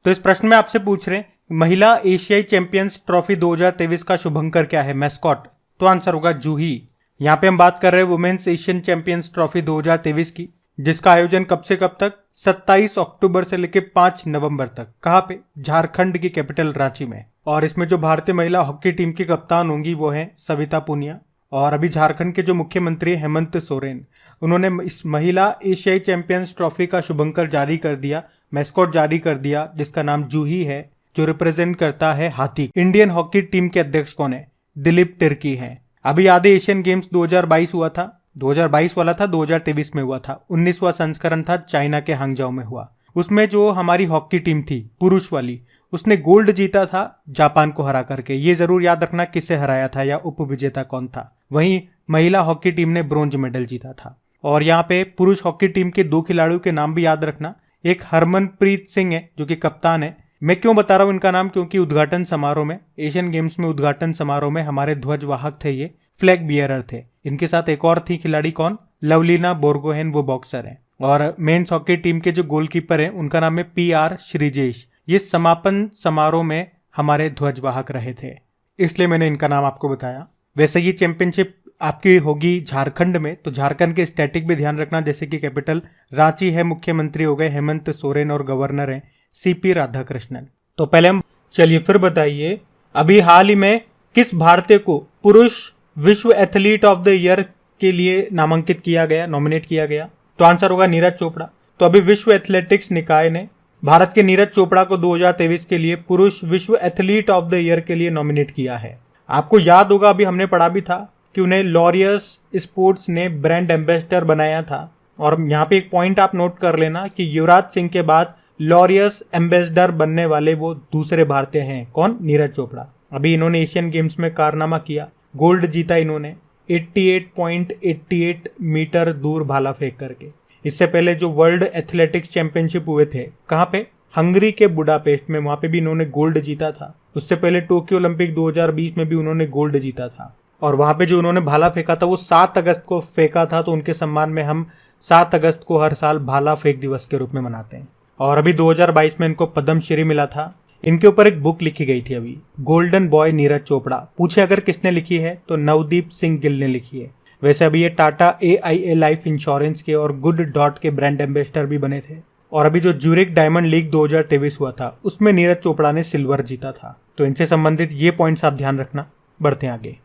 तो इस प्रश्न में आपसे पूछ रहे हैं महिला एशियाई चैंपियंस ट्रॉफी 2023 का शुभंकर क्या है, मैस्कॉट? तो आंसर होगा जूही। यहाँ पे हम बात कर रहे हैं वुमेन्स एशियन चैंपियंस ट्रॉफी 2023 की, जिसका आयोजन कब से कब तक? 27 अक्टूबर से लेकर 5 नवंबर तक। कहाँ पे? झारखंड की कैपिटल रांची में। और इसमें जो भारतीय महिला हॉकी टीम की कप्तान होंगी वो है सविता पुनिया। और अभी झारखंड के जो मुख्यमंत्री हेमंत सोरेन, उन्होंने इस महिला एशियाई चैंपियंस ट्रॉफी का शुभंकर जारी कर दिया, मैस्कॉट जारी कर दिया, जिसका नाम जूही है, जो रिप्रेजेंट करता है हाथी। इंडियन हॉकी टीम के अध्यक्ष कौन है? दिलीप तिर्की हैं। अभी याद है एशियन गेम्स 2022 हुआ था, 2022 वाला था, 2023 में हुआ था। 19वां संस्करण था, चाइना के हांगजाओ में हुआ। उसमें जो हमारी हॉकी टीम थी पुरुष वाली, उसने गोल्ड जीता था जापान को हरा करके। ये जरूर याद रखना किसे हराया था या उप विजेता कौन था। वहीं महिला हॉकी टीम ने ब्रोंज मेडल जीता था। और यहाँ पे पुरुष हॉकी टीम के 2 खिलाड़ियों के नाम भी याद रखना। एक हरमनप्रीत सिंह है जो कि कप्तान है। मैं क्यों बता रहा हूं इनका नाम? क्योंकि उद्घाटन समारोह में, एशियन गेम्स में उद्घाटन समारोह में हमारे ध्वजवाहक थे, ये फ्लैग बियरर थे। इनके साथ एक और थी खिलाड़ी, कौन? लवलीना बोरगोहेन, वो बॉक्सर है। और मेंस हॉकी टीम के जो गोलकीपर हैं उनका नाम है PR श्रीजेश। ये समापन समारोह में हमारे ध्वजवाहक रहे थे, इसलिए मैंने इनका नाम आपको बताया। वैसे ये चैंपियनशिप आपकी होगी झारखंड में, तो झारखंड के स्टैटिक भी ध्यान रखना, जैसे कि कैपिटल रांची है, मुख्यमंत्री हो गए हेमंत सोरेन और गवर्नर हैं CP राधाकृष्णन। तो पहले हम चलिए फिर बताइए, अभी हाल ही में किस भारतीय को पुरुष विश्व एथलीट ऑफ द ईयर के लिए नामांकित किया गया, नॉमिनेट किया गया? तो आंसर होगा नीरज चोपड़ा। तो अभी विश्व एथलेटिक्स निकाय ने भारत के नीरज चोपड़ा को 2023 के लिए पुरुष विश्व एथलीट ऑफ द ईयर के लिए नॉमिनेट किया है। आपको याद होगा, अभी हमने पढ़ा भी था कि उन्हें लॉरियस स्पोर्ट्स ने ब्रांड एम्बेसडर बनाया था। और यहाँ पे एक पॉइंट आप नोट कर लेना कि युवराज सिंह के बाद लॉरियस एम्बेसडर बनने वाले वो दूसरे भारतीय हैं। कौन? नीरज चोपड़ा। अभी इन्होंने एशियन गेम्स में कारनामा किया, गोल्ड जीता इन्होंने 88.88 मीटर दूर भाला फेंक करके। इससे पहले जो वर्ल्ड एथलेटिक्स चैंपियनशिप हुए थे, कहाँ पे? हंगरी के बुडापेस्ट में, वहां पे भी इन्होंने गोल्ड जीता था। उससे पहले टोक्यो ओलंपिक 2020 में भी उन्होंने गोल्ड जीता था। और वहां पे जो उन्होंने भाला फेंका था वो 7 अगस्त को फेंका था, तो उनके सम्मान में हम 7 अगस्त को हर साल भाला फेंक दिवस के रूप में मनाते हैं। और अभी 2022 में इनको पद्मश्री मिला था। इनके ऊपर एक बुक लिखी गई थी अभी, गोल्डन बॉय नीरज चोपड़ा। पूछे अगर किसने लिखी है तो नवदीप सिंह गिल ने लिखी है। वैसे अभी ये टाटा AIA लाइफ इंश्योरेंस के और गुड डॉट के ब्रांड एम्बेसडर भी बने थे। और अभी जो ज्यूरिक डायमंड लीग 2023 हुआ था उसमें नीरज चोपड़ा ने सिल्वर जीता था। तो इनसे संबंधित ये पॉइंट्स आप ध्यान रखना। बढ़ते हैं आगे।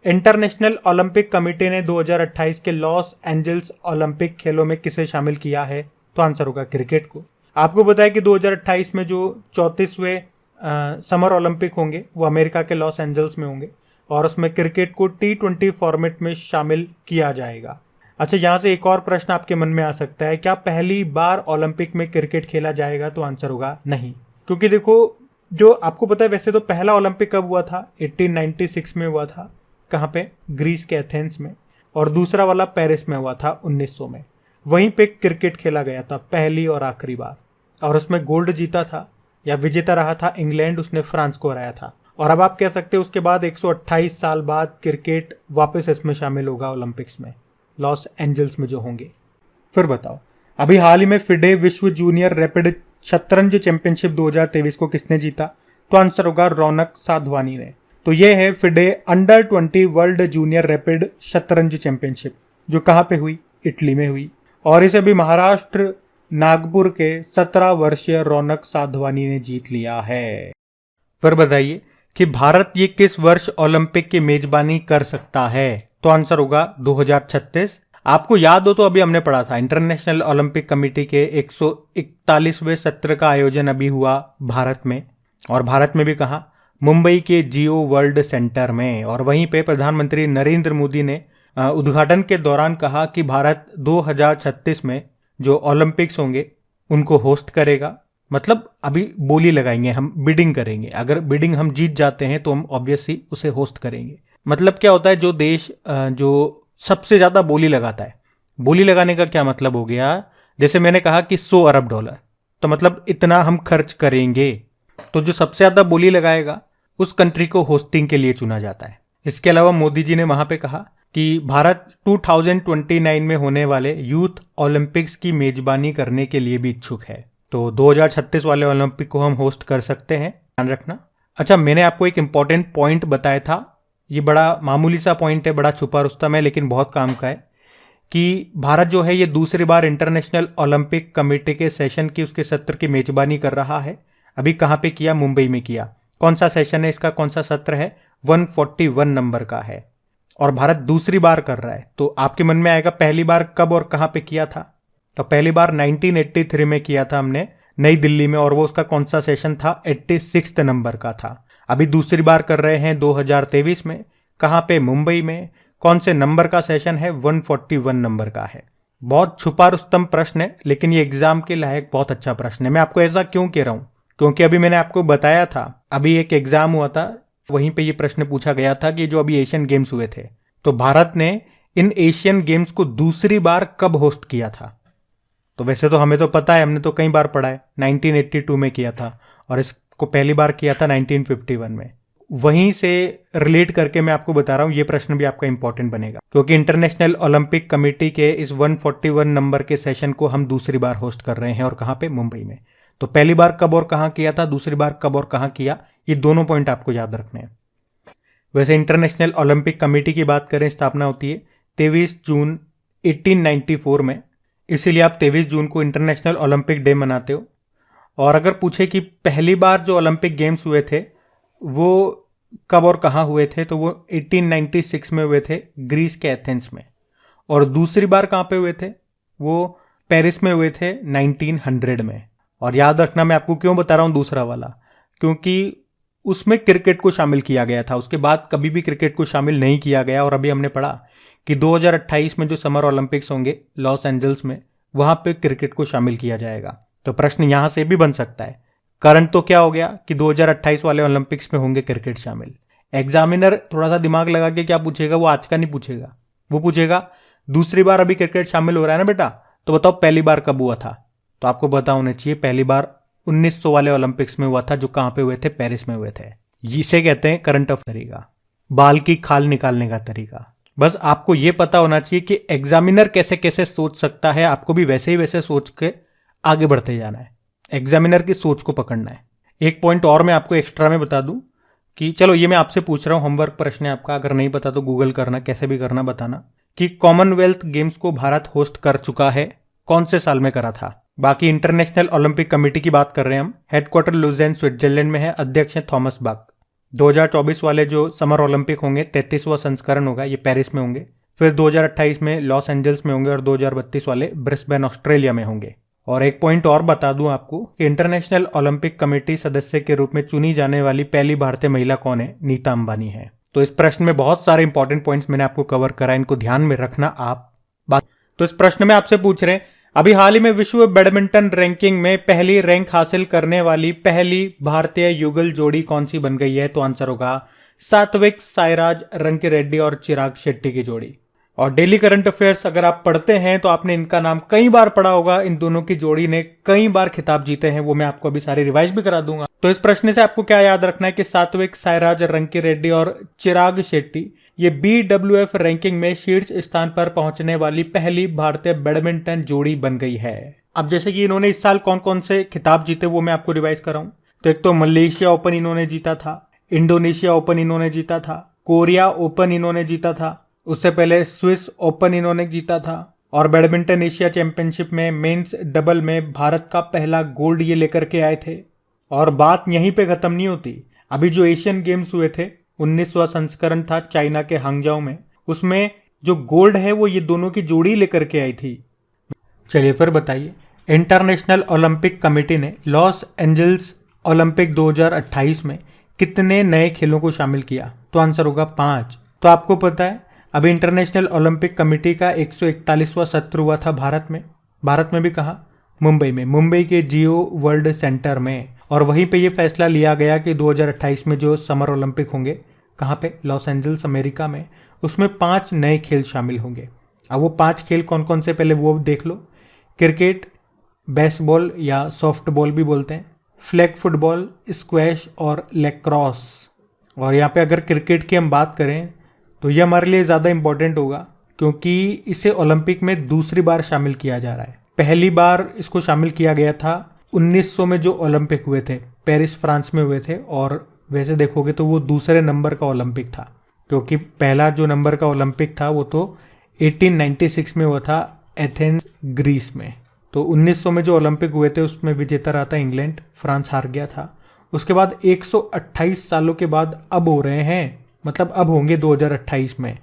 इंटरनेशनल ओलंपिक कमेटी ने 2028 के लॉस एंजल्स ओलंपिक खेलों में किसे शामिल किया है? तो आंसर होगा क्रिकेट को। आपको बताया कि 2028 में जो 34वें समर ओलंपिक होंगे वो अमेरिका के लॉस एंजल्स में होंगे, और उसमें क्रिकेट को T20 फॉर्मेट में शामिल किया जाएगा। अच्छा, यहाँ से एक और प्रश्न आपके मन में आ सकता है, क्या पहली बार ओलंपिक में क्रिकेट खेला जाएगा? तो आंसर होगा नहीं। क्योंकि देखो, जो आपको पता है वैसे तो पहला ओलंपिक कब हुआ था? 1896 में हुआ था। कहाँ पे? ग्रीस के एथेंस में। और दूसरा वाला पेरिस में हुआ था 1900 में। वहीं पे क्रिकेट खेला गया था पहली और आखिरी बार, और उसमें गोल्ड जीता था या विजेता रहा था इंग्लैंड, उसने फ्रांस को हराया था। और अब आप कह सकते हैं उसके बाद 128 साल बाद क्रिकेट वापस इसमें शामिल होगा ओलंपिक्स में, लॉस एंजल्स में जो होंगे। फिर बताओ, अभी हाल ही में फिडे विश्व जूनियर रैपिड शतरंज चैंपियनशिप 2023 को किसने जीता? तो आंसर होगा रौनक साधवानी ने। तो ये है FIDE under 20 world junior rapid शतरंज चैंपियनशिप, जो कहाँ पे हुई? इटली में हुई। और इसे अभी महाराष्ट्र नागपुर के 17 वर्षीय रौनक साधवानी ने जीत लिया है। फिर बताइए कि भारत ये किस वर्ष ओलंपिक की मेजबानी कर सकता है? तो आंसर होगा 2036। आपको याद हो तो अभी हमने पढ़ा था, इंटरनेशनल ओलंपिक कमेटी के 141वें सत्र का आयोजन अभी हुआ भारत में। और भारत में भी कहा? मुंबई के जियो वर्ल्ड सेंटर में। और वहीं पे प्रधानमंत्री नरेंद्र मोदी ने उद्घाटन के दौरान कहा कि भारत 2036 में जो ओलंपिक्स होंगे उनको होस्ट करेगा। मतलब अभी बोली लगाएंगे, हम बिडिंग करेंगे। अगर बिडिंग हम जीत जाते हैं तो हम ऑब्वियसली उसे होस्ट करेंगे। मतलब क्या होता है, जो देश जो सबसे ज्यादा बोली लगाता है, बोली लगाने का क्या मतलब हो गया? जैसे मैंने कहा कि 100 अरब डॉलर, तो मतलब इतना हम खर्च करेंगे। तो जो सबसे ज्यादा बोली लगाएगा उस कंट्री को होस्टिंग के लिए चुना जाता है। इसके अलावा मोदी जी ने वहां पे कहा कि भारत 2029 में होने वाले यूथ ओलंपिक्स की मेजबानी करने के लिए भी इच्छुक है। तो 2036 वाले ओलंपिक को हम होस्ट कर सकते हैं, ध्यान रखना। अच्छा, मैंने आपको एक इम्पॉर्टेंट पॉइंट बताया था, ये बड़ा मामूली सा पॉइंट है, बड़ा छुपा रुस्तम है, लेकिन बहुत काम का है, कि भारत जो है ये दूसरी बार इंटरनेशनल ओलंपिक कमेटी के सेशन की, उसके सत्र की मेजबानी कर रहा है। अभी कहाँ पे किया? मुंबई में किया। कौन सा सेशन है इसका, कौन सा सत्र है? 141 नंबर का है, और भारत दूसरी बार कर रहा है। तो आपके मन में आएगा पहली बार कब और कहाँ पे किया था? तो पहली बार 1983 में किया था हमने नई दिल्ली में, और वो उसका कौन सा सेशन था? 86 नंबर का था। अभी दूसरी बार कर रहे हैं 2023 में। कहाँ पे? मुंबई में। कौन से नंबर का सेशन है? 141 नंबर का है। बहुत छुपा रुस्तम प्रश्न है, लेकिन ये एग्जाम के लायक बहुत अच्छा प्रश्न है। मैं आपको ऐसा क्यों कह रहा हूं? क्योंकि अभी मैंने आपको बताया था, अभी एक एग्जाम हुआ था, वहीं पे ये प्रश्न पूछा गया था कि जो अभी एशियन गेम्स हुए थे, तो भारत ने इन एशियन गेम्स को दूसरी बार कब होस्ट किया था? तो वैसे तो हमें तो पता है, हमने तो कई बार पढ़ा है, 1982 में किया था, और इसको पहली बार किया था 1951 में। वहीं से रिलेट करके मैं आपको बता रहा हूं, ये प्रश्न भी आपका इंपॉर्टेंट बनेगा, क्योंकि इंटरनेशनल ओलंपिक कमेटी के इस 141 नंबर के सेशन को हम दूसरी बार होस्ट कर रहे हैं, और कहां पे? मुंबई में। तो पहली बार कब और कहां किया था, दूसरी बार कब और कहां किया, ये दोनों पॉइंट आपको याद रखने हैं। वैसे इंटरनेशनल ओलंपिक कमेटी की बात करें, स्थापना होती है 23 जून 1894 में, इसीलिए आप 23 जून को इंटरनेशनल ओलंपिक डे मनाते हो। और अगर पूछे कि पहली बार जो ओलंपिक गेम्स हुए थे वो कब और कहाँ हुए थे, तो वो 1896 में हुए थे ग्रीस के एथेंस में। और दूसरी बार कहाँ पे हुए थे? वो पेरिस में हुए थे 1900 में। और याद रखना, मैं आपको क्यों बता रहा हूँ दूसरा वाला, क्योंकि उसमें क्रिकेट को शामिल किया गया था, उसके बाद कभी भी क्रिकेट को शामिल नहीं किया गया। और अभी हमने पढ़ा कि 2028 में जो समर ओलंपिक्स होंगे लॉस एंजल्स में, वहां पे क्रिकेट को शामिल किया जाएगा। तो प्रश्न यहां से भी बन सकता है, करंट तो क्या हो गया कि 2028 वाले ओलंपिक्स में होंगे क्रिकेट शामिल। एग्जामिनर थोड़ा सा दिमाग लगा के क्या पूछेगा, वो आज का नहीं पूछेगा, वो पूछेगा दूसरी बार अभी क्रिकेट शामिल हो रहा है ना बेटा, तो बताओ पहली बार कब हुआ था? तो आपको पता होना चाहिए, पहली बार 1900 वाले ओलंपिक्स में हुआ था, जो कहां पे हुए थे? पेरिस में हुए थे। इसे कहते हैं करंट अफेयर तरीका, बाल की खाल निकालने का तरीका। बस आपको यह पता होना चाहिए कि एग्जामिनर कैसे कैसे सोच सकता है, आपको भी वैसे ही वैसे सोच के आगे बढ़ते जाना है, एग्जामिनर की सोच को पकड़ना है। एक पॉइंट और मैं आपको एक्स्ट्रा में बता दूं कि चलो ये मैं आपसे पूछ रहा हूं, होमवर्क प्रश्न है आपका, अगर नहीं पता तो गूगल करना, कैसे भी करना, बताना कि कॉमनवेल्थ गेम्स को भारत होस्ट कर चुका है, कौन से साल में करा था? बाकी इंटरनेशनल ओलंपिक कमेटी की बात कर रहे हैं हम, हेडक्वार्टर लुज़ेर्न स्विट्जरलैंड में है, अध्यक्ष है थॉमस बाक। 2024 वाले जो समर ओलंपिक होंगे, 33वां संस्करण होगा, ये पेरिस में होंगे। फिर 2028 में लॉस एंजल्स में होंगे, और 2032 वाले ब्रिस्बेन ऑस्ट्रेलिया में होंगे। और एक पॉइंट और बता दूं आपको कि इंटरनेशनल ओलंपिक कमेटी सदस्य के रूप में चुनी जाने वाली पहली भारतीय महिला कौन है? नीता अंबानी है। तो इस प्रश्न में बहुत सारे इंपॉर्टेंट पॉइंट्स मैंने आपको कवर करा, इनको ध्यान में रखना आप। तो इस प्रश्न में आपसे पूछ रहे हैं, अभी हाल ही में विश्व बैडमिंटन रैंकिंग में पहली रैंक हासिल करने वाली पहली भारतीय युगल जोड़ी कौन सी बन गई है? तो आंसर होगा सात्विक साईराज रंकीरेड्डी और चिराग शेट्टी की जोड़ी। और डेली करंट अफेयर्स अगर आप पढ़ते हैं तो आपने इनका नाम कई बार पढ़ा होगा, इन दोनों की जोड़ी ने कई बार खिताब जीते हैं, वो मैं आपको अभी सारी रिवाइज भी करा दूंगा। तो इस प्रश्न से आपको क्या याद रखना है कि सात्विक साईराज रंकीरेड्डी और चिराग शेट्टी ये BWF रैंकिंग में शीर्ष स्थान पर पहुंचने वाली पहली भारतीय बैडमिंटन जोड़ी बन गई है। अब जैसे कि इन्होंने इस साल कौन कौन से खिताब जीते वो मैं आपको रिवाइज कराऊं, तो एक तो मलेशिया ओपन इन्होंने जीता था, इंडोनेशिया ओपन इन्होंने जीता था, कोरिया ओपन इन्होंने जीता था, उससे पहले स्विस ओपन इन्होंने जीता था, और बैडमिंटन एशिया चैंपियनशिप में मेंस डबल में भारत का पहला गोल्ड ये लेकर के आए थे। और बात यहीं पे खत्म नहीं होती, अभी जो एशियन गेम्स हुए थे 19वां संस्करण था चाइना के हांगजाओ में, उसमें जो गोल्ड है वो ये दोनों की जोड़ी लेकर के आई थी। चलिए फिर बताइए, इंटरनेशनल ओलंपिक कमेटी ने लॉस एंजल्स ओलंपिक 2028 में कितने नए खेलों को शामिल किया? तो आंसर होगा 5। तो आपको पता है अभी इंटरनेशनल ओलंपिक कमेटी का 141वां सत्र हुआ था भारत में भी कहा? मुंबई में, मुंबई के जियो वर्ल्ड सेंटर में। और वहीं पे ये फैसला लिया गया कि 2028 में जो समर ओलंपिक होंगे, कहाँ पे? लॉस एंजल्स अमेरिका में, उसमें 5 नए खेल शामिल होंगे। अब वो 5 खेल कौन कौन से पहले वो देख लो। क्रिकेट, बेसबॉल या सॉफ्टबॉल भी बोलते हैं, फ्लैग फुटबॉल, स्क्वैश और लैक्रोस। और यहाँ पे अगर क्रिकेट की हम बात करें तो ये हमारे लिए ज़्यादा इंपॉर्टेंट होगा, क्योंकि इसे ओलंपिक में दूसरी बार शामिल किया जा रहा है। पहली बार इसको शामिल किया गया था 1900 में जो ओलंपिक हुए थे पेरिस फ्रांस में हुए थे, और वैसे देखोगे तो वो दूसरे नंबर का ओलंपिक था, क्योंकि पहला जो नंबर का ओलंपिक था वो तो 1896 में हुआ था एथेंस ग्रीस में। तो 1900 में जो ओलंपिक हुए थे उसमें विजेता रहा था इंग्लैंड, फ्रांस हार गया था। उसके बाद 128 सालों के बाद अब हो रहे हैं, मतलब अब होंगे 2028 में,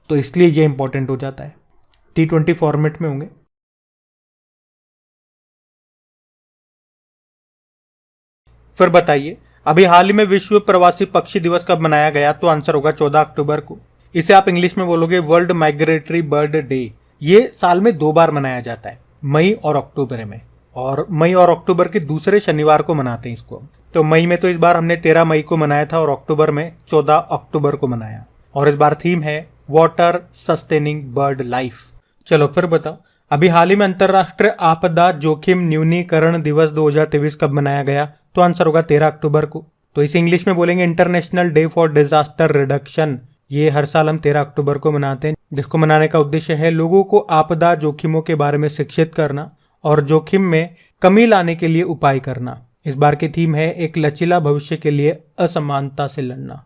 तो इसलिए ये इंपॉर्टेंट हो जाता है। T20 फॉर्मेट में होंगे। फिर बताइए, अभी हाल ही में विश्व प्रवासी पक्षी दिवस कब मनाया गया? तो आंसर होगा 14 अक्टूबर को। इसे आप इंग्लिश में बोलोगे वर्ल्ड माइग्रेटरी बर्ड डे। ये साल में 2 बार मनाया जाता है, मई और अक्टूबर में, और मई और अक्टूबर के दूसरे शनिवार को मनाते हैं इसको। तो मई में तो इस बार हमने 13 मई को मनाया था, और अक्टूबर में 14 अक्टूबर को मनाया। और इस बार थीम है वाटर सस्टेनिंग बर्ड लाइफ। चलो फिर बताओ, अभी हाल ही में अंतर्राष्ट्रीय आपदा जोखिम न्यूनीकरण दिवस 2023 कब मनाया गया? तो आंसर होगा 13 अक्टूबर को। तो इसे इंग्लिश में बोलेंगे international day for disaster reduction. ये हर साल हम 13 अक्टूबर को मनाते हैं, जिसको मनाने का उद्देश्य है लोगों को आपदा जोखिमों के बारे में शिक्षित करना और जोखिम में कमी लाने के लिए उपाय करना। इस बार की थीम है एक लचीला भविष्य के लिए असमानता से लड़ना।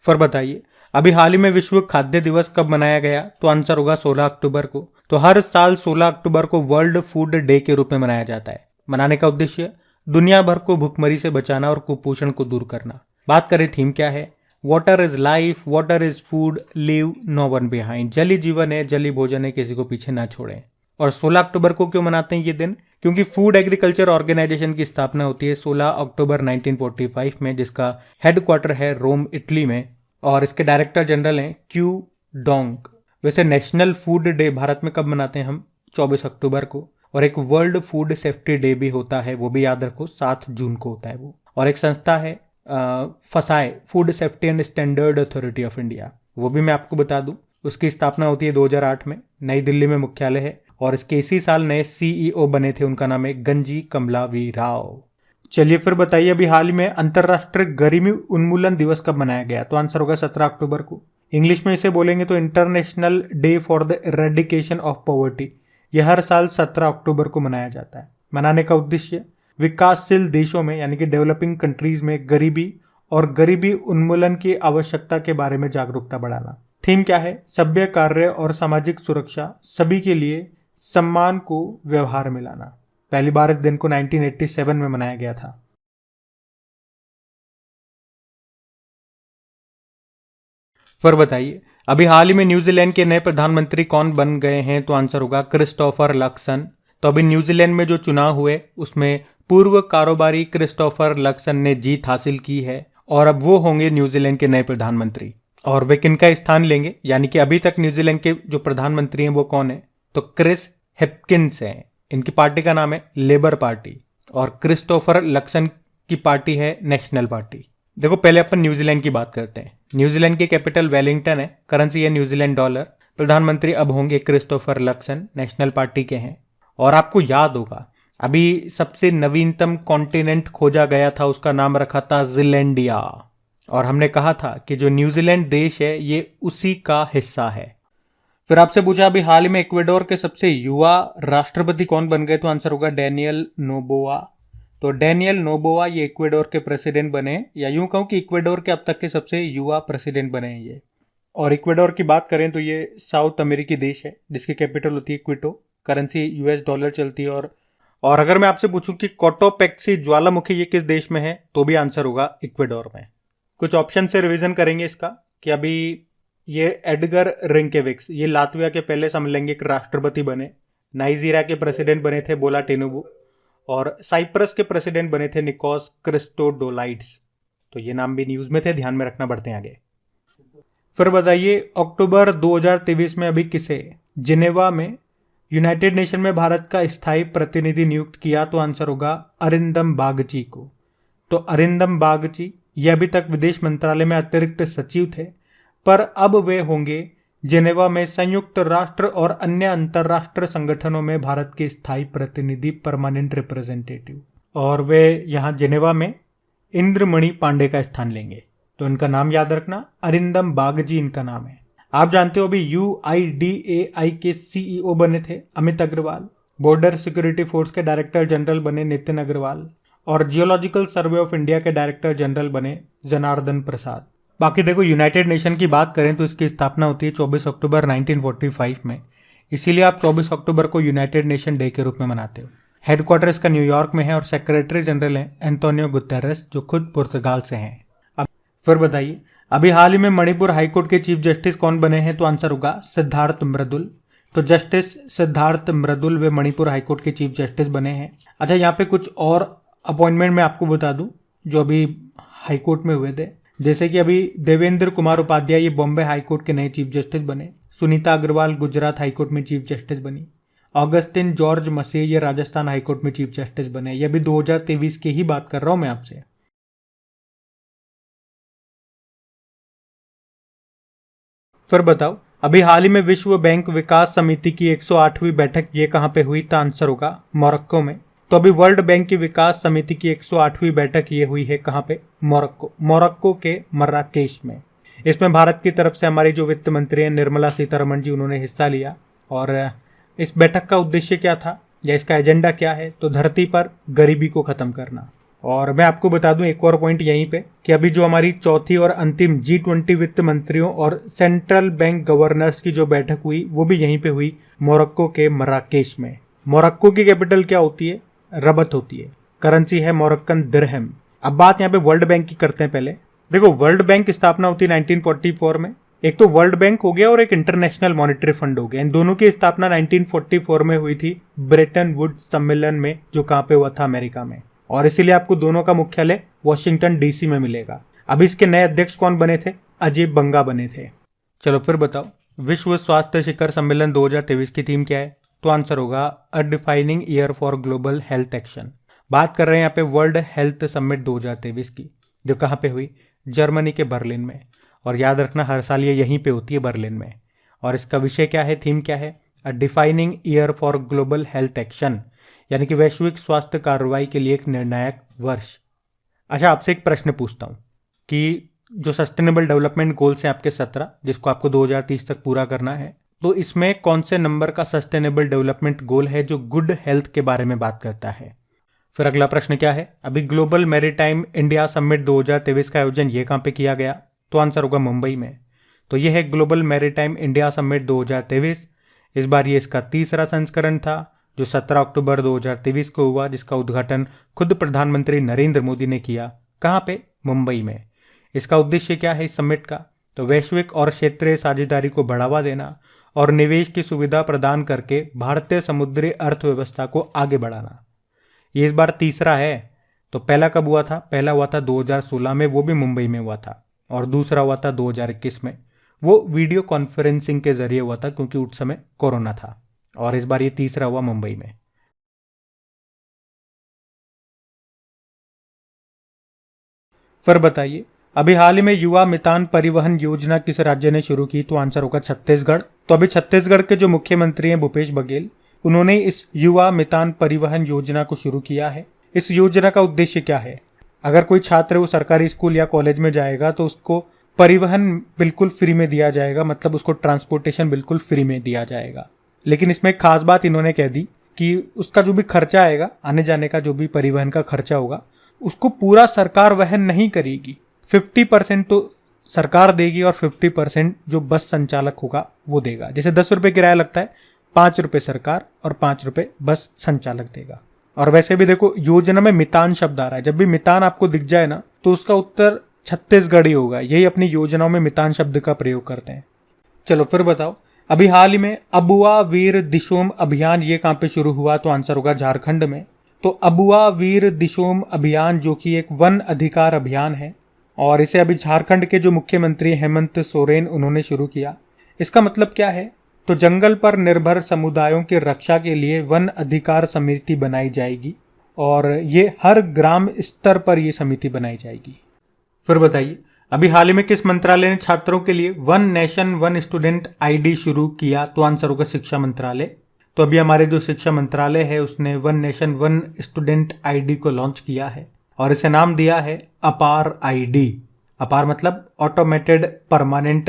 फिर बताइए, अभी हाल ही में विश्व खाद्य दिवस कब मनाया गया? तो आंसर होगा 16 अक्टूबर को। तो हर साल 16 अक्टूबर को वर्ल्ड फूड डे के रूप में मनाया जाता है। मनाने का उद्देश्य दुनिया भर को भुखमरी से बचाना और कुपोषण को दूर करना। बात करें थीम क्या है? Water is life, water is food, leave no one behind. जल ही जीवन है, जल ही भोजन है, किसी को पीछे ना छोड़ें। और 16 अक्टूबर को क्यों मनाते हैं ये दिन? क्योंकि फूड एग्रीकल्चर ऑर्गेनाइजेशन की स्थापना होती है 16 अक्टूबर 1945 में, जिसका हेडक्वार्टर है रोम, इटली में, और इसके डायरेक्टर जनरल हैं क्यू डोंग। वैसे नेशनल फूड डे भारत में कब मनाते हैं हम? 24 अक्टूबर को। और एक वर्ल्ड फूड सेफ्टी डे भी होता है, वो भी याद रखो, 7 जून को होता है वो। और एक संस्था है फसाए, food safety and standard authority of India, वो भी मैं आपको बता दूं। उसकी स्थापना होती है 2008 में, नई दिल्ली में मुख्यालय है, और इसके इसी साल नए सीईओ बने थे, उनका नाम है गंजी कमलावी राव। चलिए फिर बताइए, अभी हाल ही में अंतर्राष्ट्रीय गरीबी उन्मूलन दिवस कब मनाया गया? तो आंसर होगा 17 अक्टूबर को। इंग्लिश में इसे बोलेंगे तो international day for the eradication of poverty. यह हर साल 17 अक्टूबर को मनाया जाता है। मनाने का उद्देश्य विकासशील देशों में यानी कि डेवलपिंग कंट्रीज में गरीबी और गरीबी उन्मूलन की आवश्यकता के बारे में जागरूकता बढ़ाना। थीम क्या है? सभ्य कार्य और सामाजिक सुरक्षा, सभी के लिए सम्मान को व्यवहार में लाना। पहली बार इस दिन को 1987 में मनाया गया था। फिर बताइए, अभी हाल ही में न्यूजीलैंड के नए प्रधानमंत्री कौन बन गए हैं? तो आंसर होगा क्रिस्टोफर लक्सन। तो अभी न्यूजीलैंड में जो चुनाव हुए उसमें पूर्व कारोबारी क्रिस्टोफर लक्सन ने जीत हासिल की है, और अब वो होंगे न्यूजीलैंड के नए प्रधानमंत्री। और वे किनका स्थान लेंगे, यानी कि अभी तक न्यूजीलैंड के जो प्रधानमंत्री हैं वो कौन है? तो क्रिस हिपकिंस हैं। इनकी पार्टी का नाम है लेबर पार्टी, और क्रिस्टोफर लक्सन की पार्टी है नेशनल पार्टी। देखो, पहले अपन न्यूजीलैंड की बात करते हैं। न्यूजीलैंड की कैपिटल वेलिंगटन है, करेंसी है न्यूजीलैंड डॉलर। प्रधानमंत्री अब होंगे क्रिस्टोफर लक्सन, नेशनल पार्टी के हैं। और आपको याद होगा, अभी सबसे नवीनतम कॉन्टिनेंट खोजा गया था, उसका नाम रखा था जिलैंडिया, और हमने कहा था कि जो न्यूजीलैंड देश है ये उसी का हिस्सा है। फिर आपसे पूछा अभी हाल ही में इक्वेडोर के सबसे युवा राष्ट्रपति कौन बन गए? तो आंसर होगा डेनियल नोबोआ। तो डेनियल नोबोआ ये इक्वेडोर के प्रेसिडेंट बने, या यूं कहूं कि इक्वेडोर के अब तक के सबसे युवा प्रेसिडेंट बने हैं ये। और इक्वेडोर की बात करें तो ये साउथ अमेरिकी देश है, जिसकी कैपिटल होती है क्विटो, करेंसी यूएस डॉलर चलती है। और अगर मैं आपसे पूछूं कि कोटोपेक्सी ज्वालामुखी ये किस देश में है, तो भी आंसर होगा इक्वेडोर में। कुछ ऑप्शन से रिवीजन करेंगे इसका कि अभी ये एडगर रिंकेविक्स, ये लातविया के पहले समलैंगिक राष्ट्रपति बने। नाइजीरिया के प्रेसिडेंट बने थे बोला टिनुबू, और साइप्रस के प्रेसिडेंट बने थे निकोस क्रिस्टोडोलाइड्स। तो ये नाम भी न्यूज में थे, ध्यान में रखना, बढ़ते हैं आगे। फिर बताइए, अक्टूबर 2023 में अभी किसे जिनेवा में यूनाइटेड नेशन में भारत का स्थायी प्रतिनिधि नियुक्त किया? तो आंसर होगा अरिंदम बागची को। तो अरिंदम बागची ये अभी तक विदेश मंत्रालय में अतिरिक्त सचिव थे, पर अब वे होंगे जिनेवा में संयुक्त राष्ट्र और अन्य अंतर्राष्ट्रीय संगठनों में भारत के स्थायी प्रतिनिधि, परमानेंट रिप्रेजेंटेटिव। और वे यहाँ जिनेवा में इंद्रमणि पांडे का स्थान लेंगे। तो इनका नाम याद रखना, अरिंदम बागची इनका नाम है। आप जानते हो अभी UIDAI के CEO बने थे Amit Agarwal, border security force के डायरेक्टर जनरल बने नितिन अग्रवाल और जियोलॉजिकल सर्वे ऑफ इंडिया के डायरेक्टर जनरल बने जनार्दन प्रसाद। बाकी देखो, यूनाइटेड नेशन की बात करें तो इसकी स्थापना होती है 24 अक्टूबर 1945 में, इसीलिए आप 24 अक्टूबर को यूनाइटेड नेशन डे के रूप में मनाते हो। हेडक्वार्टर इसका न्यूयॉर्क में है और सेक्रेटरी जनरल हैं एंटोनियो गुतेरेस, जो खुद पुर्तगाल से हैं। अब फिर बताइए, अभी हाल ही में मणिपुर हाईकोर्ट के चीफ जस्टिस कौन बने हैं? तो आंसर होगा सिद्धार्थ मृदुल। तो जस्टिस सिद्धार्थ मृदुल वे मणिपुर हाईकोर्ट के चीफ जस्टिस बने हैं। अच्छा, यहाँ पे कुछ और अपॉइंटमेंट मैं आपको बता दूं जो अभी हाईकोर्ट में हुए थे। जैसे कि अभी देवेंद्र कुमार उपाध्याय ये बॉम्बे हाईकोर्ट के नए चीफ जस्टिस बने। सुनीता अग्रवाल गुजरात हाईकोर्ट में चीफ जस्टिस बनी। ऑगस्टिन जॉर्ज मसीह ये राजस्थान हाईकोर्ट में चीफ जस्टिस बने। ये भी 2023 की ही बात कर रहा हूं मैं आपसे। फिर बताओ, अभी हाल ही में विश्व बैंक विकास समिति की 108वीं बैठक ये कहां पे हुई? तो आंसर होगा मोरक्को में। तो अभी वर्ल्ड बैंक की विकास समिति की 108वीं बैठक ये हुई है कहां पे? मोरक्को के मर्राकेश में। इसमें भारत की तरफ से हमारी जो वित्त मंत्री हैं निर्मला सीतारमण जी, उन्होंने हिस्सा लिया। और इस बैठक का उद्देश्य क्या था या इसका एजेंडा क्या है? तो धरती पर गरीबी को खत्म करना। और मैं आपको बता दूं एक और पॉइंट यहीं पे कि अभी जो हमारी चौथी और अंतिम G20 वित्त मंत्रियों और सेंट्रल बैंक गवर्नर्स की जो बैठक हुई वो भी यहीं पे हुई, मोरक्को के मर्राकेश में। मोरक्को की कैपिटल क्या होती है? रबत होती है। करेंसी है मोरक्कन दिरहम। अब बात यहाँ पे वर्ल्ड बैंक की करते हैं। पहले देखो, वर्ल्ड बैंक की स्थापना होती है 1944 में। एक तो वर्ल्ड बैंक हो गया और एक इंटरनेशनल मॉनेटरी फंड हो गया। इन दोनों की स्थापना 1944 में हुई थी ब्रेटन वुड्स सम्मेलन में, जो कहां पे हुआ था? अमेरिका में। और इसीलिए आपको दोनों का मुख्यालय वॉशिंगटन DC में मिलेगा। अब इसके नए अध्यक्ष कौन बने थे? अजय बंगा बने थे। चलो फिर बताओ, विश्व स्वास्थ्य शिखर सम्मेलन 2023 की थीम क्या है? तो आंसर होगा a defining year for global health action. बात कर रहे हैं यहाँ पे वर्ल्ड हेल्थ समिट 2023 की, जो कहाँ पे हुई? जर्मनी के बर्लिन में। और याद रखना, हर साल ये यहीं पे होती है, बर्लिन में। और इसका विषय क्या है, थीम क्या है? A defining year for global health action, यानी कि वैश्विक स्वास्थ्य कार्रवाई के लिए एक निर्णायक वर्ष। अच्छा, आपसे एक प्रश्न पूछता हूँ कि जो सस्टेनेबल डेवलपमेंट गोल्स हैं आपके 17, जिसको आपको 2030 तक पूरा करना है, तो इसमें कौन से नंबर का सस्टेनेबल डेवलपमेंट गोल है जो गुड हेल्थ के बारे में बात करता है? फिर अगला प्रश्न क्या है? अभी ग्लोबल मैरीटाइम इंडिया समिट 2023 का आयोजन ये कहाँ पे किया गया? तो आंसर होगा मुंबई में। तो ये है ग्लोबल मैरीटाइम इंडिया समिट 2023। इस बार ये इसका तीसरा संस्करण था, जो 17 अक्टूबर 2023 को हुआ, जिसका उद्घाटन खुद प्रधानमंत्री नरेंद्र मोदी ने किया। कहाँ पे? मुंबई में। इसका उद्देश्य क्या है इस समिट का? तो वैश्विक और क्षेत्रीय साझेदारी को बढ़ावा देना और निवेश की सुविधा प्रदान करके भारतीय समुद्री अर्थव्यवस्था को आगे बढ़ाना। ये इस बार तीसरा है। तो पहला कब हुआ था? पहला हुआ था 2016 में, वो भी मुंबई में हुआ था। और दूसरा हुआ था 2021 में, वो वीडियो कॉन्फ्रेंसिंग के जरिए हुआ था क्योंकि उस समय कोरोना था। और इस बार ये तीसरा हुआ मुंबई में। फिर बताइए, अभी हाल ही में युवा मितान परिवहन योजना किस राज्य ने शुरू की? तो आंसर होगा छत्तीसगढ़। तो अभी छत्तीसगढ़ के जो मुख्यमंत्री हैं भूपेश बघेल, उन्होंने इस युवा मितान परिवहन योजना को शुरू किया है। इस योजना का उद्देश्य क्या है? अगर कोई छात्र वो सरकारी स्कूल या कॉलेज में जाएगा तो उसको परिवहन बिल्कुल फ्री में दिया जाएगा, मतलब उसको ट्रांसपोर्टेशन बिल्कुल फ्री में दिया जाएगा। लेकिन इसमें एक खास बात इन्होंने कह दी कि उसका जो भी खर्चा आएगा, आने जाने का जो भी परिवहन का खर्चा होगा, उसको पूरा सरकार वहन नहीं करेगी। 50% तो सरकार देगी और 50% जो बस संचालक होगा वो देगा। जैसे 10 रुपये किराया लगता है, 5 रुपये सरकार और 5 रुपये बस संचालक देगा। और वैसे भी देखो, योजना में मितान शब्द आ रहा है। जब भी मितान आपको दिख जाए ना, तो उसका उत्तर छत्तीसगढ़ ही होगा। यही अपनी योजनाओं में मितान शब्द का प्रयोग करते हैं। चलो फिर बताओ, अभी हाल ही में अबुआ वीर दिशोम अभियान ये कहाँ पे शुरू हुआ? तो आंसर होगा झारखंड में। तो अबुआ वीर दिशोम अभियान जो कि एक वन अधिकार अभियान है, और इसे अभी झारखंड के जो मुख्यमंत्री हेमंत सोरेन उन्होंने शुरू किया। इसका मतलब क्या है? तो जंगल पर निर्भर समुदायों की रक्षा के लिए वन अधिकार समिति बनाई जाएगी, और ये हर ग्राम स्तर पर ये समिति बनाई जाएगी। फिर बताइए, अभी हाल ही में किस मंत्रालय ने छात्रों के लिए one nation one student ID शुरू किया? तो आंसर होगा शिक्षा मंत्रालय। तो अभी हमारे जो शिक्षा मंत्रालय है उसने one nation one student ID को लॉन्च किया है, और इसे नाम दिया है अपार ID। अपार मतलब automated permanent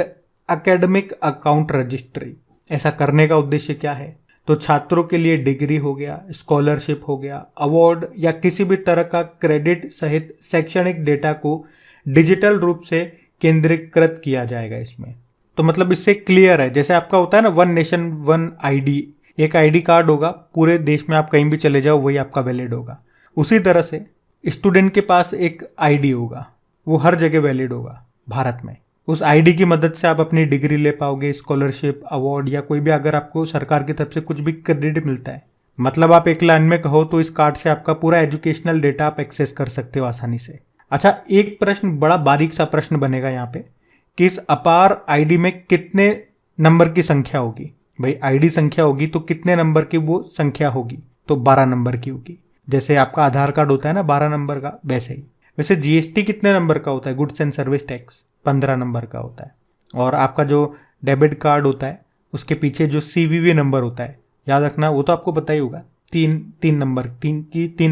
academic account registry. ऐसा करने का उद्देश्य क्या है? तो छात्रों के लिए डिग्री हो गया, स्कॉलरशिप हो गया, अवार्ड या किसी भी तरह का क्रेडिट सहित शैक्षणिक डेटा को डिजिटल रूप से केंद्रीकृत किया जाएगा इसमें। तो मतलब इससे क्लियर है, जैसे आपका होता है ना वन नेशन वन आईडी, एक आईडी कार्ड होगा, पूरे देश में आप कहीं भी चले जाओ वही आपका वैलिड होगा। उसी तरह से स्टूडेंट के पास एक आईडी होगा, वो हर जगह वैलिड होगा भारत में। उस आईडी की मदद से आप अपनी डिग्री ले पाओगे, स्कॉलरशिप, अवार्ड या कोई भी अगर आपको सरकार की तरफ से कुछ भी क्रेडिट मिलता है, मतलब आप एक लाइन में कहो तो इस कार्ड से आपका पूरा एजुकेशनल डेटा आप एक्सेस कर सकते हो आसानी से। अच्छा, एक प्रश्न, बड़ा बारीक सा प्रश्न बनेगा यहाँ पे कि इस अपार आईडी में कितने नंबर की संख्या होगी। भाई आईडी संख्या होगी तो कितने नंबर की वो संख्या होगी, तो 12 नंबर की होगी। जैसे आपका आधार कार्ड होता है ना 12 नंबर का, वैसे ही। वैसे जीएसटी कितने नंबर का होता है, goods and service tax 15 number का होता है। और आपका जो डेबिट कार्ड होता है उसके पीछे जो सीवीवी नंबर होता है, याद रखना, वो तो आपको पता ही होगा, तीन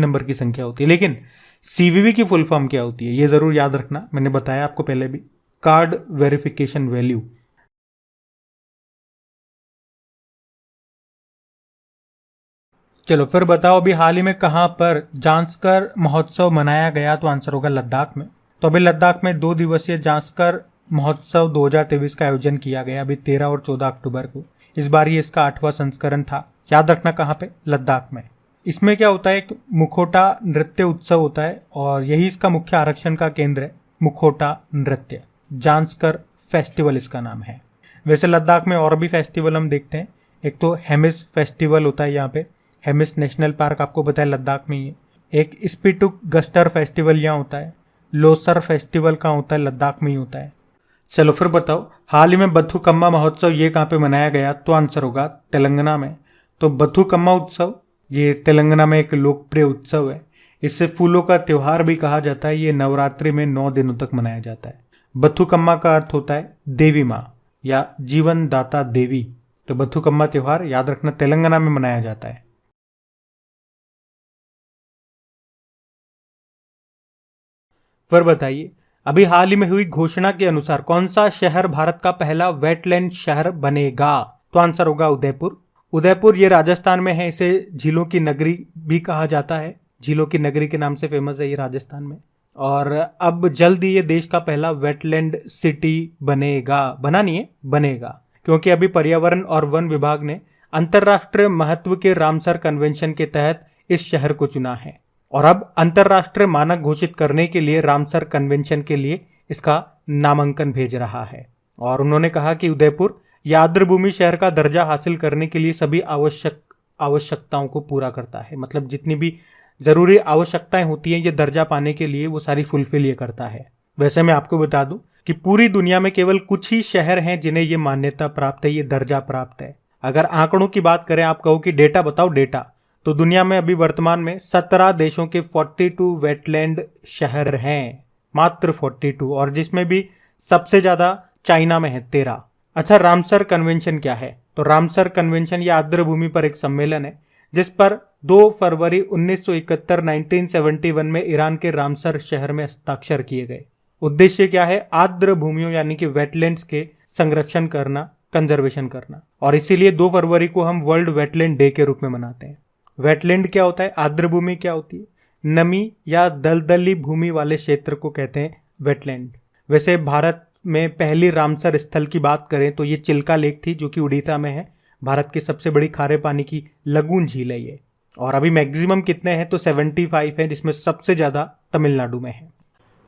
नंबर की संख्या होती है। लेकिन सीवीवी की फुल फॉर्म क्या होती है ये जरूर याद रखना, मैंने बताया आपको पहले भी, कार्ड वेरिफिकेशन वैल्यू। चलो फिर बताओ, अभी हाल ही में कहां पर जांस्कर महोत्सव मनाया गया, तो आंसर होगा लद्दाख में। तो अभी लद्दाख में 2 दिवसीय जांस्कर महोत्सव 2023 का आयोजन किया गया अभी 13 और 14 अक्टूबर को। इस बार ये इसका 8वां संस्करण था। याद रखना कहाँ पे, लद्दाख में। इसमें क्या होता है, एक मुखोटा नृत्य उत्सव होता है और यही इसका मुख्य आरक्षण का केंद्र है, मुखोटा नृत्य। जांस्कर फेस्टिवल इसका नाम है। वैसे लद्दाख में और भी फेस्टिवल हम देखते हैं, एक तो हेमिस फेस्टिवल होता है यहाँ पे, हेमिस नेशनल पार्क आपको पता है लद्दाख में ही है। एक स्पीटुक गस्टर फेस्टिवल यहाँ होता है। लोसर फेस्टिवल कहाँ होता है, लद्दाख में ही होता है। चलो फिर बताओ, हाल ही में बथुकम्मा महोत्सव ये कहाँ पे मनाया गया, तो आंसर होगा तेलंगाना में। तो बथुकम्मा उत्सव ये तेलंगाना में एक लोकप्रिय उत्सव है। इससे फूलों का त्योहार भी कहा जाता है। ये नवरात्रि में 9 दिनों तक मनाया जाता है। बथुकम्मा का अर्थ होता है देवी माँ या जीवन दाता देवी। तो बथुकम्मा त्योहार याद रखना तेलंगाना में मनाया जाता है। फिर बताइए, अभी हाल ही में हुई घोषणा के अनुसार कौन सा शहर भारत का पहला वेटलैंड शहर बनेगा, तो आंसर होगा उदयपुर। उदयपुर ये राजस्थान में है, इसे झीलों की नगरी भी कहा जाता है। झीलों की नगरी के नाम से फेमस है ये राजस्थान में। और अब जल्द ही ये देश का पहला वेटलैंड सिटी बनेगा, बना नहीं है, बनेगा, क्योंकि अभी पर्यावरण और वन विभाग ने अंतर्राष्ट्रीय महत्व के रामसर कन्वेंशन के तहत इस शहर को चुना है। और अब अंतर्राष्ट्रीय मानक घोषित करने के लिए रामसर कन्वेंशन के लिए इसका नामांकन भेज रहा है। और उन्होंने कहा कि उदयपुर या आर्द्रभूमि शहर का दर्जा हासिल करने के लिए सभी आवश्यकताओं को पूरा करता है। मतलब जितनी भी जरूरी आवश्यकताएं होती हैं ये दर्जा पाने के लिए, वो सारी फुलफिल ये करता है। वैसे मैं आपको बता दूं कि पूरी दुनिया में केवल कुछ ही शहर हैं जिन्हें ये मान्यता प्राप्त है, ये दर्जा प्राप्त है। अगर आंकड़ों की बात करें, आप कहो कि डेटा बताओ डेटा, तो दुनिया में अभी वर्तमान में 17 देशों के 42 वेटलैंड शहर हैं, मात्र 42, और जिसमें भी सबसे ज्यादा चाइना में है 13। अच्छा, रामसर कन्वेंशन क्या है, तो रामसर कन्वेंशन ये आर्द्रभूमि पर एक सम्मेलन है जिस पर 2 फरवरी 1971 में ईरान के रामसर शहर में हस्ताक्षर किए गए। उद्देश्य क्या है, आर्द्रभूमियों यानी कि वेटलैंड्स के संरक्षण करना, कंजर्वेशन करना। और इसीलिए 2 फरवरी को हम वर्ल्ड वेटलैंड डे के रूप में मनाते हैं। वेटलैंड क्या होता है, आर्द्रभूमि क्या होती है, नमी या दलदली भूमि वाले क्षेत्र को कहते हैं वेटलैंड। वैसे भारत में पहली रामसर स्थल की बात करें तो ये चिल्का लेक थी, जो कि उड़ीसा में है। भारत की सबसे बड़ी खारे पानी की लगून झील है ये। और अभी मैक्सिमम कितने हैं, तो 75 है, जिसमें सबसे ज्यादा तमिलनाडु में है।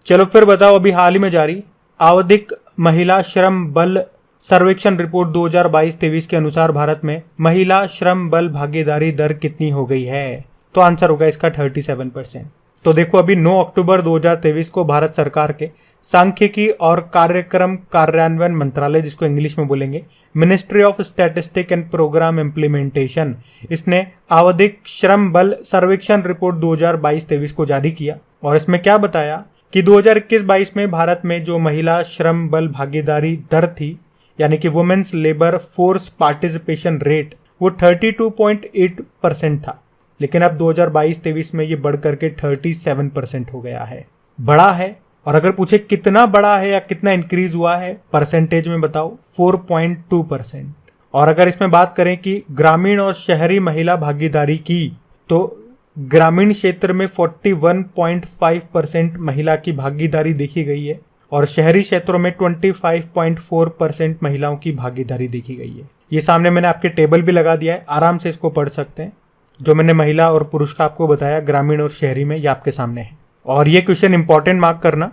चलो फिर बताओ, अभी हाल ही में जारी आवधिक महिला श्रम बल सर्वेक्षण रिपोर्ट 2022-23 के अनुसार भारत में महिला श्रम बल भागीदारी दर कितनी हो गई है, तो आंसर होगा इसका 37%। तो देखो, अभी 9 अक्टूबर 2023 को भारत सरकार के सांख्यिकी और कार्यक्रम कार्यान्वयन मंत्रालय, जिसको इंग्लिश में बोलेंगे ministry of statistic and programme implementation, इसने आवधिक श्रम बल सर्वेक्षण रिपोर्ट 2022-23 को जारी किया। और इसमें क्या बताया कि 2021-22 में भारत में जो महिला श्रम बल भागीदारी दर थी, यानी कि women's labour force participation rate, वो 32.8% था। लेकिन अब 2022-23 में ये बढ़ करके 37% हो गया है। बड़ा है। और अगर पूछे कितना बड़ा है या कितना इंक्रीज हुआ है परसेंटेज में, बताओ 4.2%। और अगर इसमें बात करें कि ग्रामीण और शहरी महिला भागीदारी की, तो ग्रामीण क्षेत्र में 41.5% महिला की भागीदारी देखी गई है और शहरी क्षेत्रों में 25.4% महिलाओं की भागीदारी देखी गई है। ये सामने मैंने आपके टेबल भी लगा दिया है, आराम से इसको पढ़ सकते हैं। जो मैंने महिला और पुरुष का आपको बताया ग्रामीण और शहरी में, ये आपके सामने है। और ये क्वेश्चन इंपॉर्टेंट मार्क करना,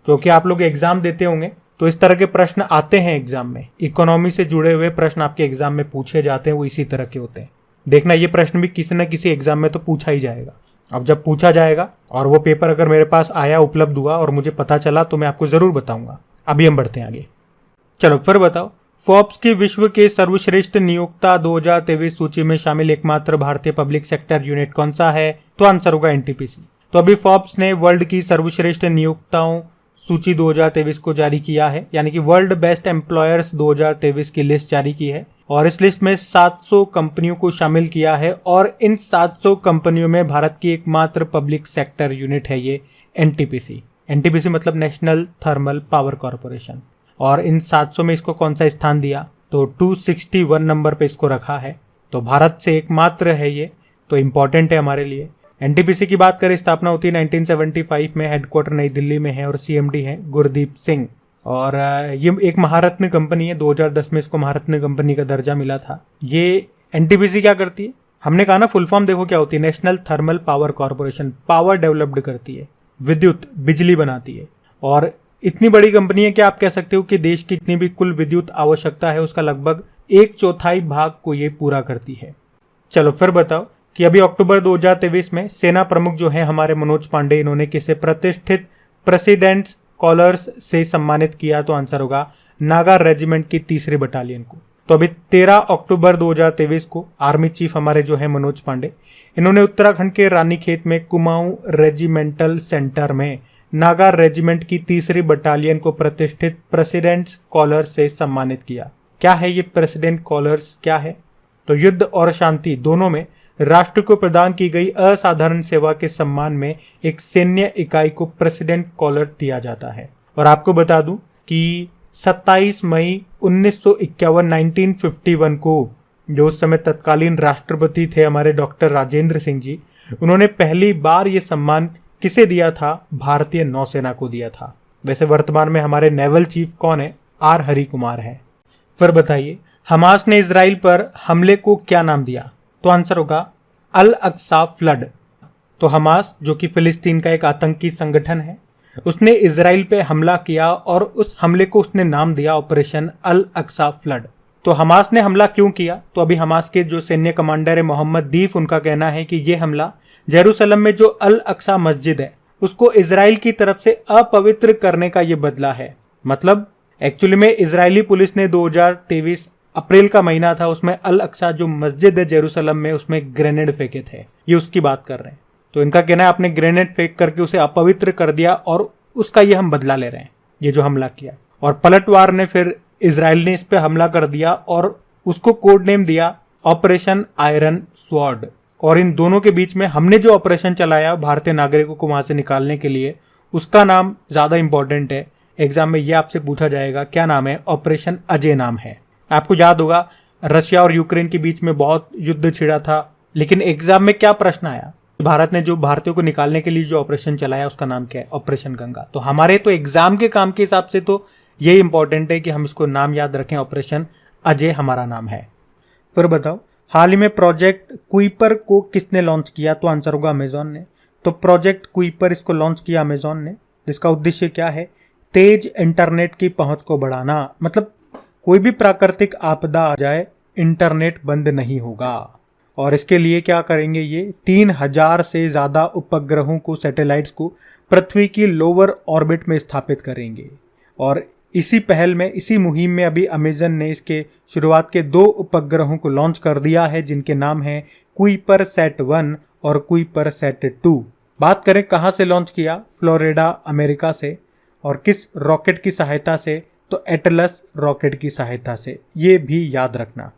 क्योंकि आप लोग एग्जाम देते होंगे तो इस तरह के प्रश्न आते हैं एग्जाम में। इकोनॉमी से जुड़े हुए प्रश्न आपके एग्जाम में पूछे जाते हैं, वो इसी तरह के होते हैं। देखना, ये प्रश्न भी किसी न किसी एग्जाम में तो पूछा ही जाएगा। अब जब पूछा जाएगा और वो पेपर अगर मेरे पास आया, उपलब्ध हुआ और मुझे पता चला तो मैं आपको जरूर बताऊंगा। अभी हम बढ़ते हैं आगे। चलो फिर बताओ, फोर्ब्स की विश्व के सर्वश्रेष्ठ नियोक्ता 2023 सूची में शामिल एकमात्र भारतीय पब्लिक सेक्टर यूनिट कौन सा है? तो आंसर होगा एनटीपीसी। तो अभी फोर्ब्स ने वर्ल्ड की सर्वश्रेष्ठ नियोक्ताओं सूची 2023 को जारी किया है, यानी कि वर्ल्ड बेस्ट एम्प्लॉयर्स 2023 की लिस्ट जारी की है और इस लिस्ट में 700 कंपनियों को शामिल किया है और इन 700 कंपनियों में भारत की एकमात्र पब्लिक सेक्टर यूनिट है ये एनटीपीसी। एनटीपीसी मतलब नेशनल थर्मल पावर कॉर्पोरेशन। और इन 700 में इसको कौन सा स्थान दिया? तो 261 नंबर पे इसको रखा है। तो भारत से एकमात्र है ये, तो इम्पॉर्टेंट है हमारे लिए। एनटीपीसी की बात करें, स्थापना होती है 1975 में, हेडक्वार्टर नई दिल्ली में है और सीएमडी है गुरदीप सिंह। और ये एक महारत्न कंपनी है, 2010 में इसको महारत्न कंपनी का दर्जा मिला था। ये एनटीपीसी क्या करती है? हमने कहा ना, फुल फॉर्म देखो क्या होती है, national thermal power corporation. Power developed करती है, विद्युत बिजली बनाती है। और इतनी बड़ी कंपनी है कि आप कह सकते हो कि देश की जितनी भी कुल विद्युत आवश्यकता है उसका लगभग 1/4 भाग को ये पूरा करती है। चलो फिर बताओ कि अभी अक्टूबर 2023 में सेना प्रमुख जो है हमारे मनोज पांडे, इन्होंने किसे प्रतिष्ठित प्रेसिडेंट्स कॉलर्स से सम्मानित किया? तो आंसर होगा नागा रेजिमेंट की 3री बटालियन को। तो अभी 13 अक्टूबर 2023 को आर्मी चीफ हमारे जो है मनोज पांडे, इन्होंने उत्तराखंड के रानीखेत में कुमाऊं रेजिमेंटल सेंटर में नागा रेजिमेंट की 3री बटालियन को प्रतिष्ठित प्रेसिडेंट्स कॉलर से सम्मानित किया। क्या है ये प्रेसिडेंट कॉलर्स, क्या है? तो युद्ध और शांति दोनों में राष्ट्र को प्रदान की गई असाधारण सेवा के सम्मान में एक सैन्य इकाई को प्रेसिडेंट कॉलर दिया जाता है। और आपको बता दूं कि 27 मई 1951 को जो उस समय तत्कालीन राष्ट्रपति थे हमारे डॉक्टर राजेंद्र सिंह जी, उन्होंने पहली बार ये सम्मान किसे दिया था? भारतीय नौसेना को दिया था। वैसे वर्तमान में हमारे नेवल चीफ कौन है? आर हरि कुमार है। फिर बताइए, हमास ने इजराइल पर हमले को क्या नाम दिया? तो आंसर होगा अल अक्सा फ्लड। तो हमास जो कि फिलिस्तीन का एक आतंकी संगठन है, उसने इजराइल पे हमला किया और उस हमले को उसने नाम दिया ऑपरेशन अल अक्सा फ्लड। तो हमास ने हमला क्यों किया? तो अभी हमास के जो सैन्य कमांडर है मोहम्मद दीफ, उनका कहना है कि ये हमला जेरूसलम में जो अल अक्सा मस्जिद है उसको इजराइल की तरफ से अपवित्र करने का ये बदला है। मतलब एक्चुअली में इजरायली पुलिस ने 2023 अप्रैल का महीना था, उसमें अल अक्सा जो मस्जिद है जेरूसलम में, उसमें ग्रेनेड फेंके थे। ये उसकी बात कर रहे हैं। तो इनका कहना है आपने ग्रेनेड फेंक करके उसे अपवित्र कर दिया और उसका ये हम बदला ले रहे हैं, ये जो हमला किया। और पलटवार ने फिर इजराइल ने इस पे हमला कर दिया और उसको कोड नेम दिया ऑपरेशन आयरन स्वॉर्ड। और इन दोनों के बीच में हमने जो ऑपरेशन चलाया भारतीय नागरिकों को वहां से निकालने के लिए, उसका नाम ज्यादा इंपॉर्टेंट है। एग्जाम में ये आपसे पूछा जाएगा, क्या नाम है? ऑपरेशन अजय नाम है। आपको याद होगा रशिया और यूक्रेन के बीच में बहुत युद्ध छिड़ा था, लेकिन एग्जाम में क्या प्रश्न आया? भारत ने जो भारतीयों को निकालने के लिए जो ऑपरेशन चलाया उसका नाम क्या है? ऑपरेशन गंगा। तो हमारे तो एग्जाम के काम के हिसाब से तो ये इंपॉर्टेंट है कि हम इसको नाम याद रखें, ऑपरेशन अजय हमारा नाम है। फिर बताओ, हाल ही में प्रोजेक्ट कुइपर को किसने लॉन्च किया? तो आंसर होगा अमेजॉन ने। तो प्रोजेक्ट कुइपर इसको लॉन्च किया अमेजॉन ने, जिसका उद्देश्य क्या है? तेज इंटरनेट की पहुंच को बढ़ाना। मतलब कोई भी प्राकृतिक आपदा आ जाए, इंटरनेट बंद नहीं होगा। और इसके लिए क्या करेंगे? ये 3000 से ज्यादा उपग्रहों को, सैटेलाइट्स को पृथ्वी की लोअर ऑर्बिट में स्थापित करेंगे। और इसी पहल में, इसी मुहिम में अभी अमेजन ने इसके शुरुआत के 2 उपग्रहों को लॉन्च कर दिया है, जिनके नाम है कुइपर सेट 1 और कुइपर सेट 2। बात करें कहां से लॉन्च किया? फ्लोरिडा अमेरिका से। और किस रॉकेट की सहायता से? तो एटलस रॉकेट की सहायता से। ये भी याद रखना।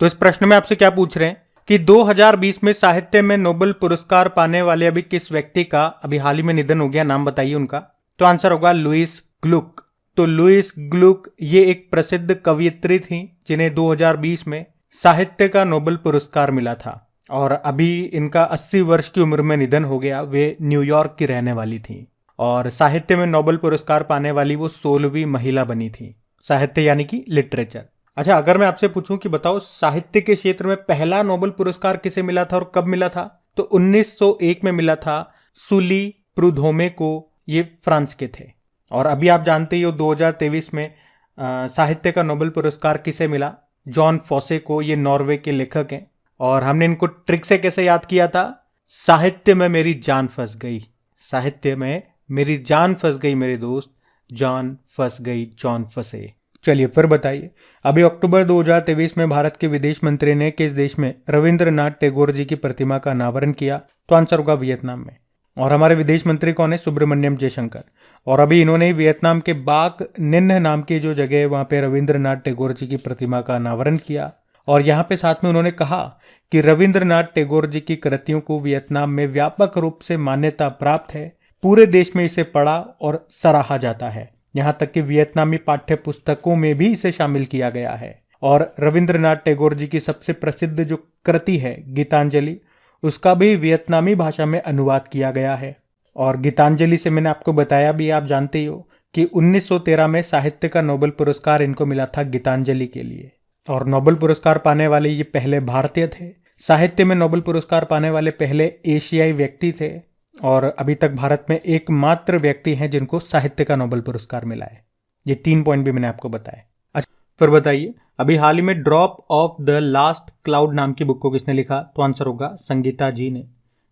तो इस प्रश्न में आपसे क्या पूछ रहे हैं कि 2020 में साहित्य में नोबेल पुरस्कार पाने वाले अभी किस व्यक्ति का अभी हाल ही में निधन हो गया? नाम बताइए उनका। तो आंसर होगा लुईस ग्लुक। तो लुइस ग्लुक ये एक प्रसिद्ध कवयित्री थी जिन्हें 2020 में साहित्य का नोबेल पुरस्कार मिला था और अभी इनका 80 वर्ष की उम्र में निधन हो गया। वे न्यूयॉर्क की रहने वाली थी और साहित्य में नोबेल पुरस्कार पाने वाली वो 16वीं महिला बनी थी। साहित्य यानी कि लिटरेचर। अच्छा, अगर मैं आपसे पूछूं कि बताओ साहित्य के क्षेत्र में पहला नोबेल पुरस्कार किसे मिला था और कब मिला था, तो 1901 में मिला था सुली प्रूधोमे को। ये फ्रांस के थे। और अभी आप जानते ही हो 2023 में साहित्य का नोबेल पुरस्कार किसे मिला, जॉन फॉसे को। ये नॉर्वे के लेखक हैं और हमने इनको ट्रिक से कैसे याद किया था, साहित्य में मेरी जान फंस गई, साहित्य में मेरी जान फंस गई मेरे दोस्त, जान फंस गई जॉन फसे। चलिए फिर बताइए, अभी अक्टूबर 2023 में भारत के विदेश मंत्री ने किस देश में रविंद्रनाथ टैगोर जी की प्रतिमा का अनावरण किया, तो आंसर होगा वियतनाम में। और हमारे विदेश मंत्री कौन है, सुब्रमण्यम जयशंकर। और अभी इन्होंने वियतनाम के बाक निन्ह नाम की जो जगह है वहां पे रविंद्रनाथ टैगोर जी की प्रतिमा का अनावरण किया। और यहाँ पे साथ में उन्होंने कहा कि रविंद्रनाथ टैगोर जी की कृतियों को वियतनाम में व्यापक रूप से मान्यता प्राप्त है, पूरे देश में इसे पढ़ा और सराहा जाता है, यहाँ तक कि वियतनामी पाठ्य पुस्तकों में भी इसे शामिल किया गया है। और रविंद्रनाथ टैगोर जी की सबसे प्रसिद्ध जो कृति है गीतांजलि, उसका भी वियतनामी भाषा में अनुवाद किया गया है। और गीतांजलि से मैंने आपको बताया भी, आप जानते ही हो कि 1913 में साहित्य का नोबेल पुरस्कार इनको मिला था गीतांजलि के लिए। और नोबेल पुरस्कार पाने वाले ये पहले भारतीय थे, साहित्य में नोबेल पुरस्कार पाने वाले पहले एशियाई व्यक्ति थे और अभी तक भारत में एकमात्र व्यक्ति हैं जिनको साहित्य का नोबेल पुरस्कार मिला है। ये 3 पॉइंट भी मैंने आपको बताए। अच्छा फिर बताइए, अभी हाल ही में drop of the last cloud नाम की बुक को किसने लिखा, तो आंसर होगा संगीता जी ने।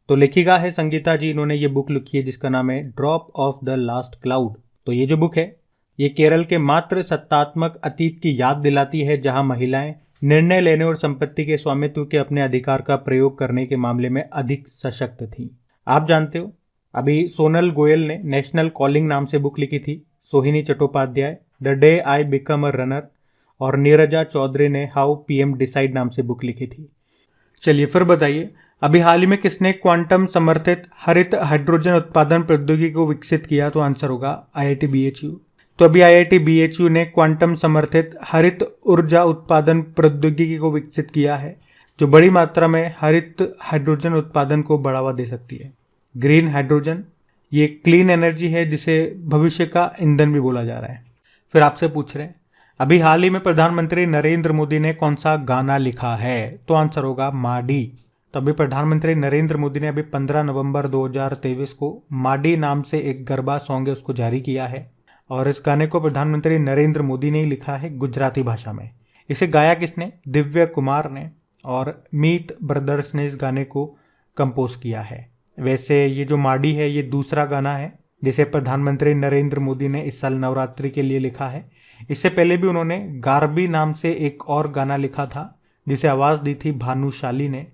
तो लेखिका है संगीता जी, इन्होंने ये बुक लिखी है जिसका नाम है drop of the last cloud. तो ये जो बुक है ये केरल के मात्र सत्तात्मक अतीत की याद दिलाती है जहां महिलाएं निर्णय लेने और संपत्ति के स्वामित्व के अपने अधिकार का प्रयोग करने के मामले में अधिक सशक्त थीं। आप जानते हो अभी सोनल गोयल ने नेशनल कॉलिंग नाम से बुक लिखी थी, सोहिनी Chattopadhyay the day I become a runner और नीरजा चौधरी ने हाउ पीएम डिसाइड नाम से बुक लिखी थी। चलिए फिर बताइए, अभी हाल ही में किसने क्वांटम समर्थित हरित हाइड्रोजन उत्पादन प्रौद्योगिकी को विकसित किया, तो आंसर होगा IIT BHU। तो अभी IIT BHU ने क्वांटम समर्थित हरित ऊर्जा उत्पादन प्रौद्योगिकी को विकसित किया है जो बड़ी मात्रा में हरित हाइड्रोजन उत्पादन को बढ़ावा दे सकती है। ग्रीन हाइड्रोजन ये क्लीन एनर्जी है जिसे भविष्य का ईंधन भी बोला जा रहा है। फिर आपसे पूछ रहे हैं अभी हाल ही में प्रधानमंत्री नरेंद्र मोदी ने कौन सा गाना लिखा है, तो आंसर होगा माडी। तो अभी प्रधानमंत्री नरेंद्र मोदी ने अभी 15 नवंबर 2023 को माडी नाम से एक गरबा सॉन्ग है उसको जारी किया है और इस गाने को प्रधानमंत्री नरेंद्र मोदी ने ही लिखा है गुजराती भाषा में। इसे गाया किसने, दिव्य कुमार ने, और मीत ब्रदर्स ने इस गाने को कंपोज किया है। वैसे ये जो माडी है ये दूसरा गाना है जिसे प्रधानमंत्री नरेंद्र मोदी ने इस साल नवरात्रि के लिए लिखा है। इससे पहले भी उन्होंने गारबी नाम से एक और गाना लिखा था जिसे आवाज़ दी थी भानुशाली ने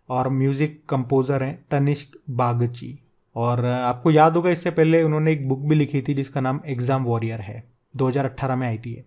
और म्यूजिक कंपोजर हैं तनिष्क बागची। और आपको याद होगा इससे पहले उन्होंने एक बुक भी लिखी थी जिसका नाम एग्जाम वॉरियर है, 2018 में आई थी।